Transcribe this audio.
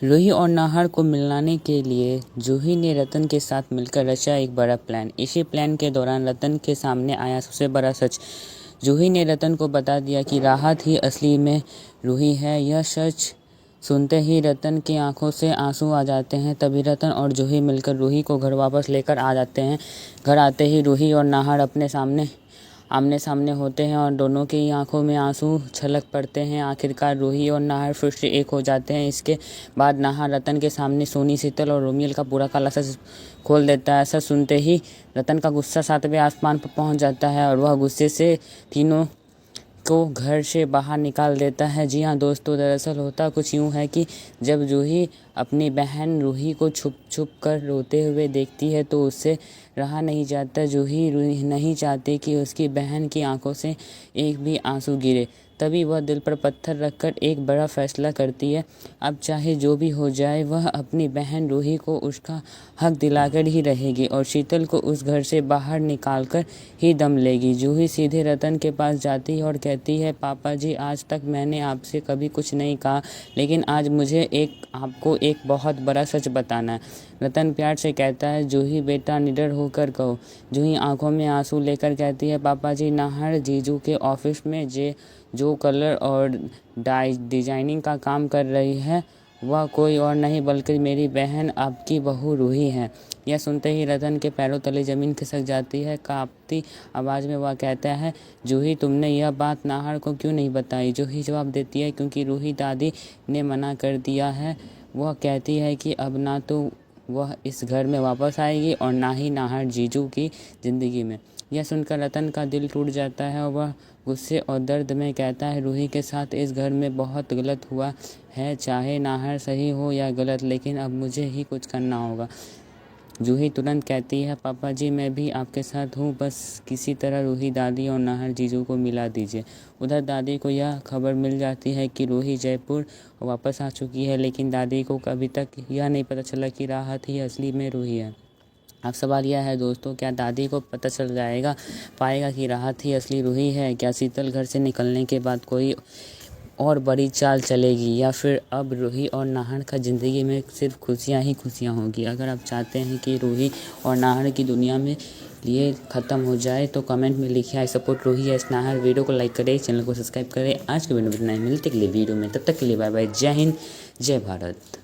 रूही और नाहर को मिलाने के लिए जूही ने रतन के साथ मिलकर रचा एक बड़ा प्लान। इसी प्लान के दौरान रतन के सामने आया सबसे बड़ा सच। जूही ने रतन को बता दिया कि राहत ही असली में रूही है। यह सच सुनते ही रतन की आंखों से आंसू आ जाते हैं। तभी रतन और जूही मिलकर रूही को घर वापस लेकर आ जाते हैं। घर आते ही रूही और नाहर आमने सामने होते हैं और दोनों की आंखों में आंसू छलक पड़ते हैं। आखिरकार रूही और नाहर फिर से एक हो जाते हैं। इसके बाद नाहर रतन के सामने सोनी, शीतल और रोमियल का पूरा काला सच खोल देता है। सच सुनते ही रतन का गुस्सा 7वें आसमान पर पहुंच जाता है और वह गुस्से से तीनों को घर से बाहर निकाल देता है। जी हाँ दोस्तों, दरअसल होता कुछ यूँ है कि जब जूही अपनी बहन रूही को छुप छुप कर रोते हुए देखती है तो उससे रहा नहीं जाता। जूही नहीं चाहती कि उसकी बहन की आंखों से एक भी आंसू गिरे। तभी वह दिल पर पत्थर रखकर एक बड़ा फैसला करती है। अब चाहे जो भी हो जाए वह अपनी बहन रूही को उसका हक दिलाकर ही रहेगी और शीतल को उस घर से बाहर निकाल कर ही दम लेगी। जूही सीधे रतन के पास जाती है और कहती है, पापा जी, आज तक मैंने आपसे कभी कुछ नहीं कहा, लेकिन आज मुझे आपको एक बहुत बड़ा सच बताना है। रतन प्यार से कहता है, जूही बेटा निडर होकर कहो। जूही आंखों में आंसू लेकर कहती है, पापा जी, नाहर जीजू के ऑफिस में जो कलर और डिजाइनिंग का काम कर रही है वह कोई और नहीं बल्कि मेरी बहन आपकी बहू रूही है। यह सुनते ही रतन के पैरों तले ज़मीन खिसक जाती है। कांपती आवाज़ में वह कहता है, जूही, तुमने यह बात नाहर को क्यों नहीं बताई? जूही जवाब देती है, क्योंकि रूही दादी ने मना कर दिया है। वह कहती है कि अब ना तो वह इस घर में वापस आएगी और ना ही नाहर जीजू की ज़िंदगी में। यह सुनकर रतन का दिल टूट जाता है और वह गुस्से और दर्द में कहता है, रूही के साथ इस घर में बहुत गलत हुआ है, चाहे नाहर सही हो या गलत, लेकिन अब मुझे ही कुछ करना होगा। जूही तुरंत कहती है, पापा जी, मैं भी आपके साथ हूँ, बस किसी तरह रूही दादी और नाहर जीजू को मिला दीजिए। उधर दादी को यह खबर मिल जाती है कि रूही जयपुर वापस आ चुकी है, लेकिन दादी को अभी तक यह नहीं पता चला कि राहत ही असली में रूही है। अब सवाल यह है दोस्तों, क्या दादी को पता चल पाएगा कि राहत ही असली रूही है? क्या शीतल घर से निकलने के बाद कोई और बड़ी चाल चलेगी या फिर अब रूही और नाहर का ज़िंदगी में सिर्फ खुशियाँ ही खुशियाँ होगी? अगर आप चाहते हैं कि रूही और नाहर की दुनिया में ये ख़त्म हो जाए तो कमेंट में लिखिए, I support Roohi S Nahar. Video को लाइक करें, चैनल को सब्सक्राइब करें। आज के वीडियो में इतना ही, मिलते के लिए वीडियो में, तब तक के लिए बाय बाय। जय हिंद, जय भारत।